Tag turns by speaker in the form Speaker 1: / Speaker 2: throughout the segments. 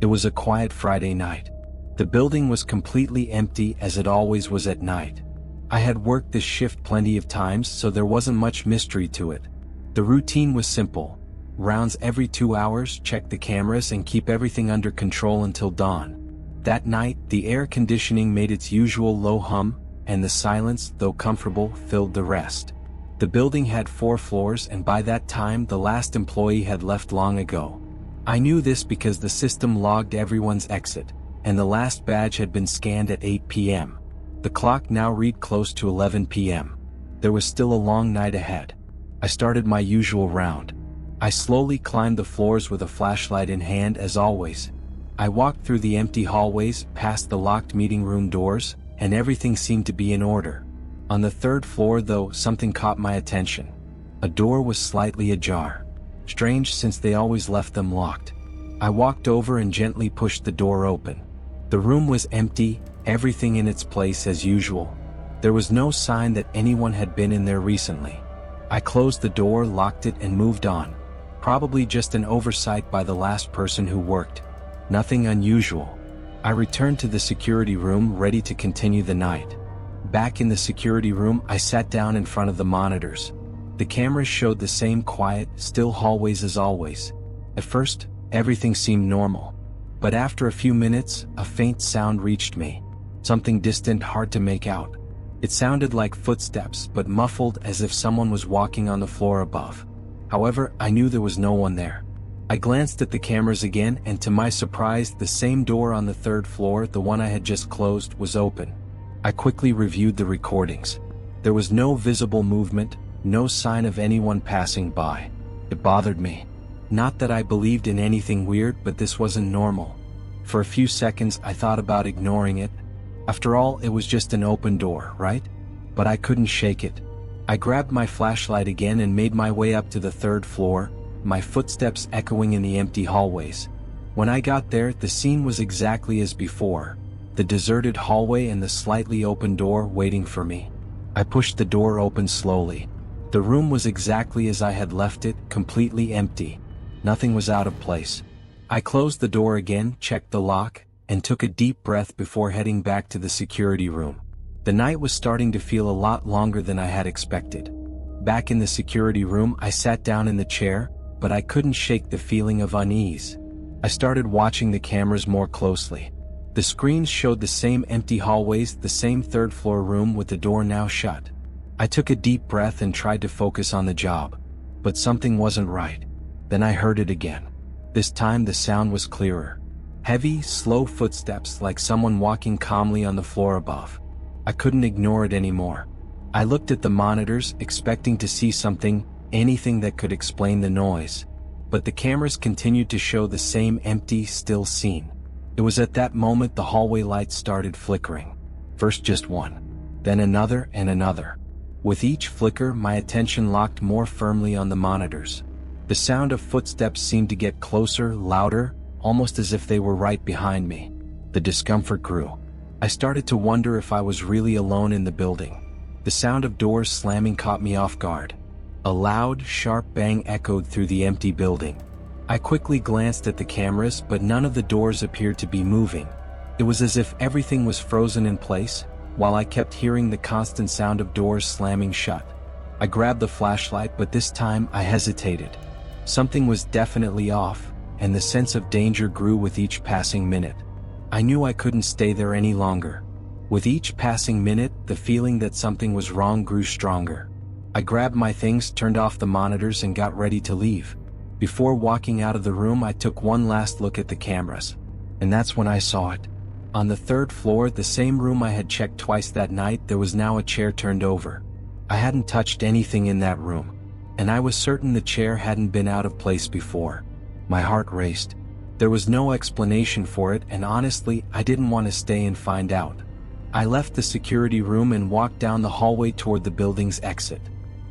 Speaker 1: It was a quiet Friday night. The building was completely empty as it always was at night. I had worked this shift plenty of times, so there wasn't much mystery to it. The routine was simple. Rounds every 2 hours, check the cameras and keep everything under control until dawn. That night, the air conditioning made its usual low hum, and the silence, though comfortable, filled the rest. The building had 4 floors, and by that time the last employee had left long ago. I knew this because the system logged everyone's exit, and the last badge had been scanned at 8 p.m. The clock now read close to 11 p.m. There was still a long night ahead. I started my usual round. I slowly climbed the floors with a flashlight in hand as always. I walked through the empty hallways, past the locked meeting room doors, and everything seemed to be in order. On the 3rd floor, though, something caught my attention. A door was slightly ajar. Strange, since they always left them locked. I walked over and gently pushed the door open. The room was empty, everything in its place as usual. There was no sign that anyone had been in there recently. I closed the door, locked it, and moved on. Probably just an oversight by the last person who worked. Nothing unusual. I returned to the security room, ready to continue the night. Back in the security room, I sat down in front of the monitors. The cameras showed the same quiet, still hallways as always. At first, everything seemed normal. But after a few minutes, a faint sound reached me. Something distant, hard to make out. It sounded like footsteps, but muffled, as if someone was walking on the floor above. However, I knew there was no one there. I glanced at the cameras again, and to my surprise, the same door on the 3rd floor, the one I had just closed, was open. I quickly reviewed the recordings. There was no visible movement, no sign of anyone passing by. It bothered me. Not that I believed in anything weird, but this wasn't normal. For a few seconds, I thought about ignoring it. After all, it was just an open door, right? But I couldn't shake it. I grabbed my flashlight again and made my way up to the 3rd floor, my footsteps echoing in the empty hallways. When I got there, the scene was exactly as before. The deserted hallway and the slightly open door waiting for me. I pushed the door open slowly. The room was exactly as I had left it, completely empty. Nothing was out of place. I closed the door again, checked the lock, and took a deep breath before heading back to the security room. The night was starting to feel a lot longer than I had expected. Back in the security room, I sat down in the chair, but I couldn't shake the feeling of unease. I started watching the cameras more closely. The screens showed the same empty hallways, the same 3rd floor room with the door now shut. I took a deep breath and tried to focus on the job. But something wasn't right. Then I heard it again. This time the sound was clearer. Heavy, slow footsteps, like someone walking calmly on the floor above. I couldn't ignore it anymore. I looked at the monitors, expecting to see something, anything that could explain the noise. But the cameras continued to show the same empty, still scene. It was at that moment the hallway lights started flickering. First just one, then another and another. With each flicker, my attention locked more firmly on the monitors. The sound of footsteps seemed to get closer, louder, almost as if they were right behind me. The discomfort grew. I started to wonder if I was really alone in the building. The sound of doors slamming caught me off guard. A loud, sharp bang echoed through the empty building. I quickly glanced at the cameras, but none of the doors appeared to be moving. It was as if everything was frozen in place, while I kept hearing the constant sound of doors slamming shut. I grabbed the flashlight, but this time I hesitated. Something was definitely off, and the sense of danger grew with each passing minute. I knew I couldn't stay there any longer. With each passing minute, the feeling that something was wrong grew stronger. I grabbed my things, turned off the monitors, and got ready to leave. Before walking out of the room, I took one last look at the cameras. And that's when I saw it. On the 3rd floor, the same room I had checked twice that night, there was now a chair turned over. I hadn't touched anything in that room, and I was certain the chair hadn't been out of place before. My heart raced. There was no explanation for it, and honestly, I didn't want to stay and find out. I left the security room and walked down the hallway toward the building's exit.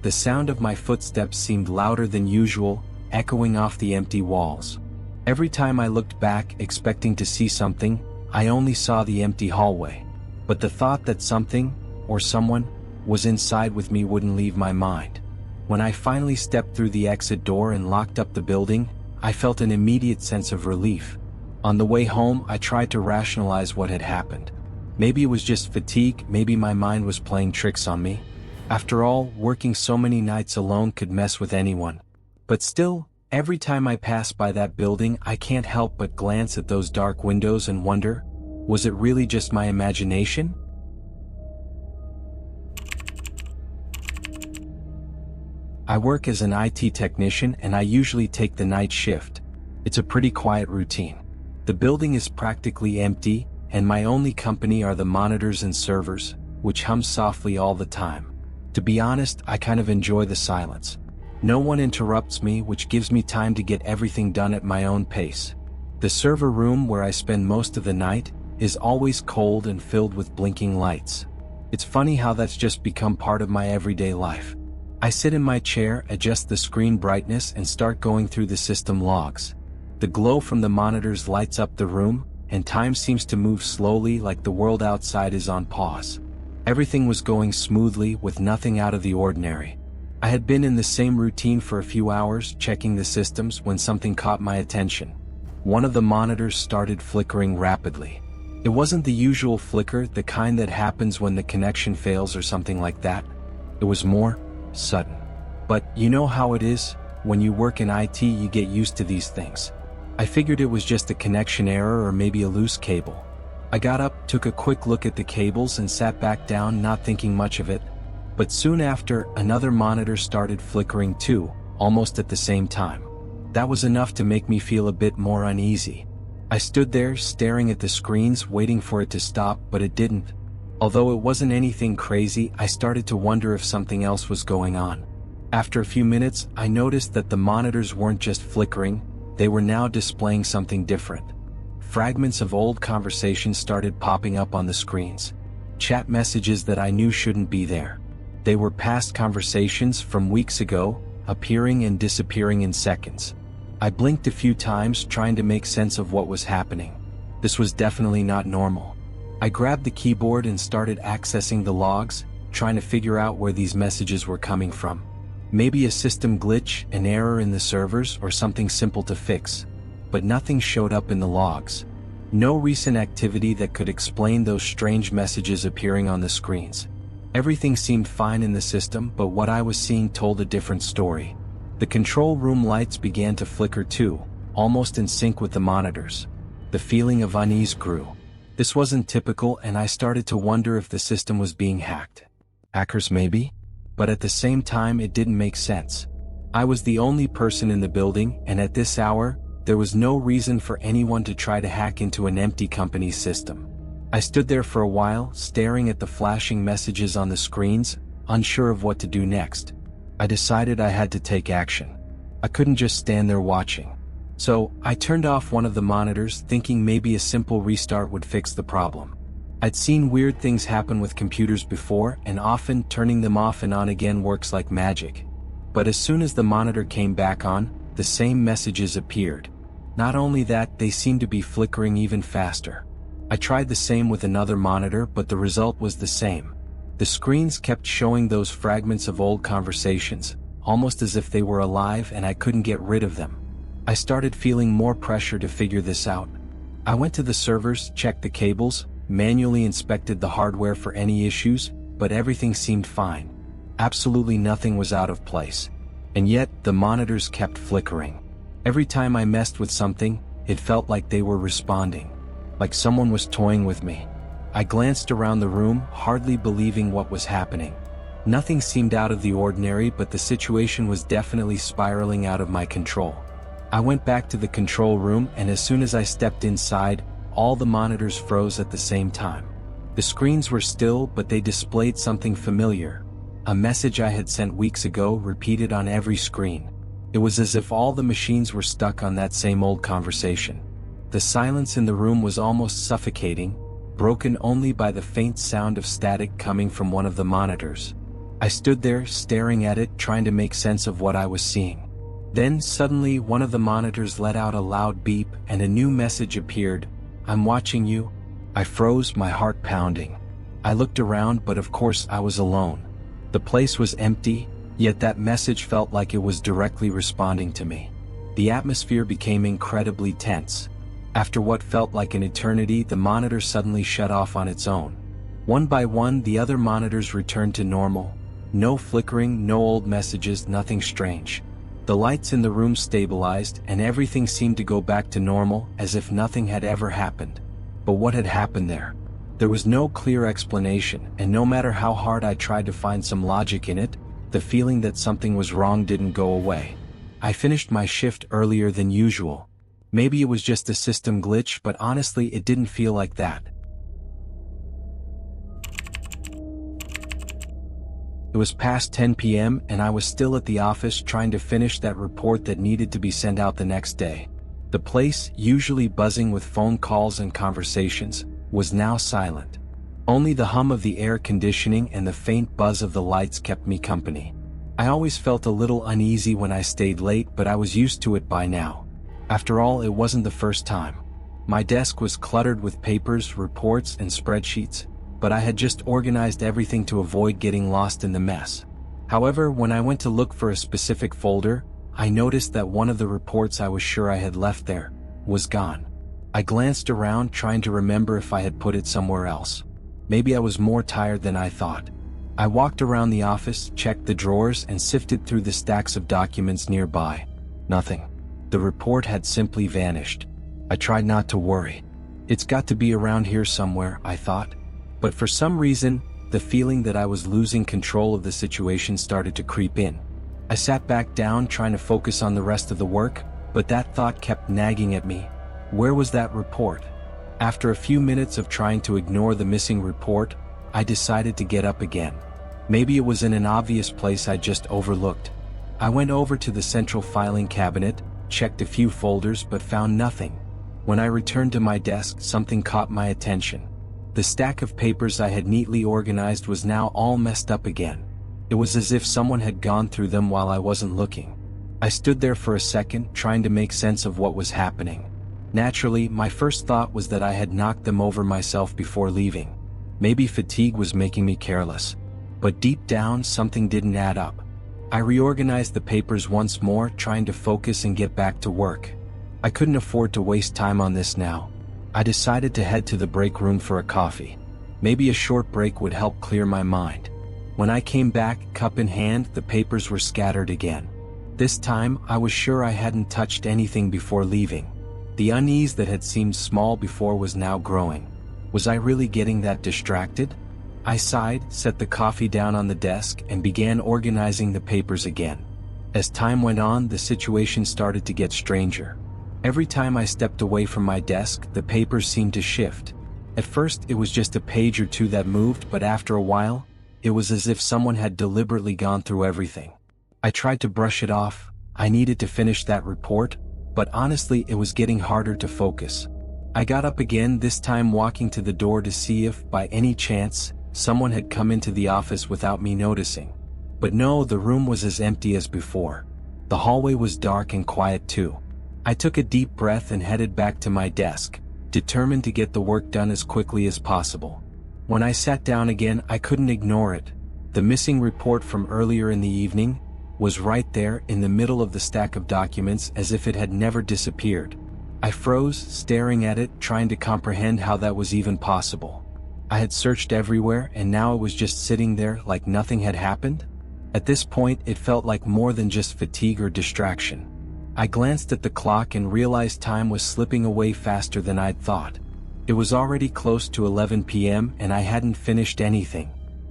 Speaker 1: The sound of my footsteps seemed louder than usual, echoing off the empty walls. Every time I looked back, expecting to see something, I only saw the empty hallway. But the thought that something, or someone, was inside with me wouldn't leave my mind. When I finally stepped through the exit door and locked up the building, I felt an immediate sense of relief. On the way home, I tried to rationalize what had happened. Maybe it was just fatigue, maybe my mind was playing tricks on me. After all, working so many nights alone could mess with anyone. But still, every time I pass by that building, I can't help but glance at those dark windows and wonder, was it really just my imagination? I work as an IT technician and I usually take the night shift. It's a pretty quiet routine. The building is practically empty, and my only company are the monitors and servers, which hum softly all the time. To be honest, I kind of enjoy the silence. No one interrupts me, which gives me time to get everything done at my own pace. The server room where I spend most of the night is always cold and filled with blinking lights. It's funny how that's just become part of my everyday life. I sit in my chair, adjust the screen brightness, and start going through the system logs. The glow from the monitors lights up the room, and time seems to move slowly like the world outside is on pause. Everything was going smoothly with nothing out of the ordinary. I had been in the same routine for a few hours, checking the systems, when something caught my attention. One of the monitors started flickering rapidly. It wasn't the usual flicker, the kind that happens when the connection fails or something like that. It was more sudden. But you know how it is, when you work in IT you get used to these things. I figured it was just a connection error or maybe a loose cable. I got up, took a quick look at the cables and sat back down, not thinking much of it. But soon after, another monitor started flickering too, almost at the same time. That was enough to make me feel a bit more uneasy. I stood there, staring at the screens, waiting for it to stop, but it didn't. Although it wasn't anything crazy, I started to wonder if something else was going on. After a few minutes, I noticed that the monitors weren't just flickering, they were now displaying something different. Fragments of old conversations started popping up on the screens. Chat messages that I knew shouldn't be there. They were past conversations from weeks ago, appearing and disappearing in seconds. I blinked a few times, trying to make sense of what was happening. This was definitely not normal. I grabbed the keyboard and started accessing the logs, trying to figure out where these messages were coming from. Maybe a system glitch, an error in the servers, or something simple to fix. But nothing showed up in the logs. No recent activity that could explain those strange messages appearing on the screens. Everything seemed fine in the system, but what I was seeing told a different story. The control room lights began to flicker too, almost in sync with the monitors. The feeling of unease grew. This wasn't typical, and I started to wonder if the system was being hacked. Hackers maybe? But at the same time it didn't make sense. I was the only person in the building, and at this hour, there was no reason for anyone to try to hack into an empty company's system. I stood there for a while, staring at the flashing messages on the screens, unsure of what to do next. I decided I had to take action. I couldn't just stand there watching. So, I turned off one of the monitors, thinking maybe a simple restart would fix the problem. I'd seen weird things happen with computers before, and often turning them off and on again works like magic. But as soon as the monitor came back on, the same messages appeared. Not only that, they seemed to be flickering even faster. I tried the same with another monitor, but the result was the same. The screens kept showing those fragments of old conversations, almost as if they were alive and I couldn't get rid of them. I started feeling more pressure to figure this out. I went to the servers, checked the cables, manually inspected the hardware for any issues, but everything seemed fine. Absolutely nothing was out of place. And yet, the monitors kept flickering. Every time I messed with something, it felt like they were responding. Like someone was toying with me. I glanced around the room, hardly believing what was happening. Nothing seemed out of the ordinary, but the situation was definitely spiraling out of my control. I went back to the control room, and as soon as I stepped inside, all the monitors froze at the same time. The screens were still, but they displayed something familiar. A message I had sent weeks ago repeated on every screen. It was as if all the machines were stuck on that same old conversation. The silence in the room was almost suffocating, broken only by the faint sound of static coming from one of the monitors. I stood there, staring at it, trying to make sense of what I was seeing. Then, suddenly, one of the monitors let out a loud beep, and a new message appeared. "I'm watching you." I froze, my heart pounding. I looked around, but of course I was alone. The place was empty, yet that message felt like it was directly responding to me. The atmosphere became incredibly tense. After what felt like an eternity, the monitor suddenly shut off on its own. One by one, the other monitors returned to normal. No flickering, no old messages, nothing strange. The lights in the room stabilized, and everything seemed to go back to normal, as if nothing had ever happened. But what had happened there? There was no clear explanation, and no matter how hard I tried to find some logic in it, the feeling that something was wrong didn't go away. I finished my shift earlier than usual. Maybe it was just a system glitch, but honestly it didn't feel like that. It was past 10 p.m. and I was still at the office trying to finish that report that needed to be sent out the next day. The place, usually buzzing with phone calls and conversations, was now silent. Only the hum of the air conditioning and the faint buzz of the lights kept me company. I always felt a little uneasy when I stayed late, but I was used to it by now. After all, it wasn't the first time. My desk was cluttered with papers, reports, and spreadsheets, but I had just organized everything to avoid getting lost in the mess. However, when I went to look for a specific folder, I noticed that one of the reports I was sure I had left there was gone. I glanced around, trying to remember if I had put it somewhere else. Maybe I was more tired than I thought. I walked around the office, checked the drawers, and sifted through the stacks of documents nearby. Nothing. The report had simply vanished. I tried not to worry. It's got to be around here somewhere, I thought. But for some reason, the feeling that I was losing control of the situation started to creep in. I sat back down, trying to focus on the rest of the work, but that thought kept nagging at me. Where was that report? After a few minutes of trying to ignore the missing report, I decided to get up again. Maybe it was in an obvious place I just overlooked. I went over to the central filing cabinet, checked a few folders, but found nothing. When I returned to my desk, something caught my attention. The stack of papers I had neatly organized was now all messed up again. It was as if someone had gone through them while I wasn't looking. I stood there for a second, trying to make sense of what was happening. Naturally, my first thought was that I had knocked them over myself before leaving. Maybe fatigue was making me careless. But deep down, something didn't add up. I reorganized the papers once more, trying to focus and get back to work. I couldn't afford to waste time on this now. I decided to head to the break room for a coffee. Maybe a short break would help clear my mind. When I came back, cup in hand, the papers were scattered again. This time, I was sure I hadn't touched anything before leaving. The unease that had seemed small before was now growing. Was I really getting that distracted? I sighed, set the coffee down on the desk, and began organizing the papers again. As time went on, the situation started to get stranger. Every time I stepped away from my desk, the papers seemed to shift. At first, it was just a page or two that moved, but after a while, it was as if someone had deliberately gone through everything. I tried to brush it off. I needed to finish that report, but honestly, it was getting harder to focus. I got up again, this time walking to the door to see if, by any chance, someone had come into the office without me noticing. But no, the room was as empty as before. The hallway was dark and quiet too. I took a deep breath and headed back to my desk, determined to get the work done as quickly as possible. When I sat down again, I couldn't ignore it. The missing report from earlier in the evening was right there in the middle of the stack of documents, as if it had never disappeared. I froze, staring at it, trying to comprehend how that was even possible. I had searched everywhere, and now it was just sitting there like nothing had happened? At this point, it felt like more than just fatigue or distraction. I glanced at the clock and realized time was slipping away faster than I'd thought. It was already close to 11 p.m. and I hadn't finished anything.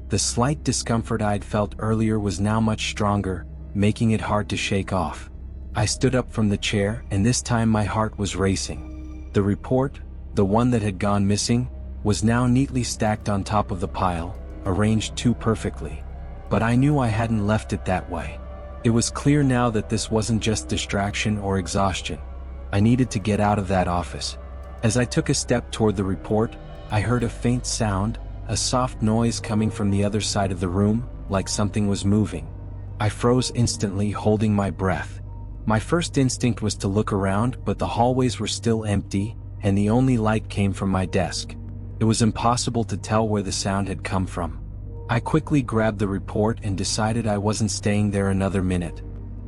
Speaker 1: The slight discomfort I'd felt earlier was now much stronger, making it hard to shake off. I stood up from the chair, and this time my heart was racing. The report, the one that had gone missing, was now neatly stacked on top of the pile, arranged too perfectly. But I knew I hadn't left it that way. It was clear now that this wasn't just distraction or exhaustion. I needed to get out of that office. As I took a step toward the report, I heard a faint sound, a soft noise coming from the other side of the room, like something was moving. I froze instantly, holding my breath. My first instinct was to look around, but the hallways were still empty, and the only light came from my desk. It was impossible to tell where the sound had come from. I quickly grabbed the report and decided I wasn't staying there another minute.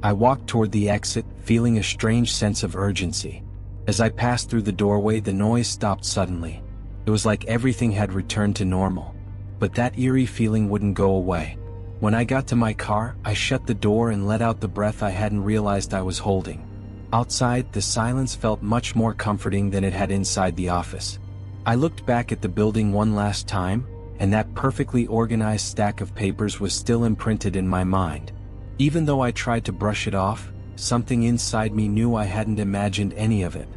Speaker 1: I walked toward the exit, feeling a strange sense of urgency. As I passed through the doorway, the noise stopped suddenly. It was like everything had returned to normal. But that eerie feeling wouldn't go away. When I got to my car, I shut the door and let out the breath I hadn't realized I was holding. Outside, the silence felt much more comforting than it had inside the office. I looked back at the building one last time, and that perfectly organized stack of papers was still imprinted in my mind. Even though I tried to brush it off, something inside me knew I hadn't imagined any of it.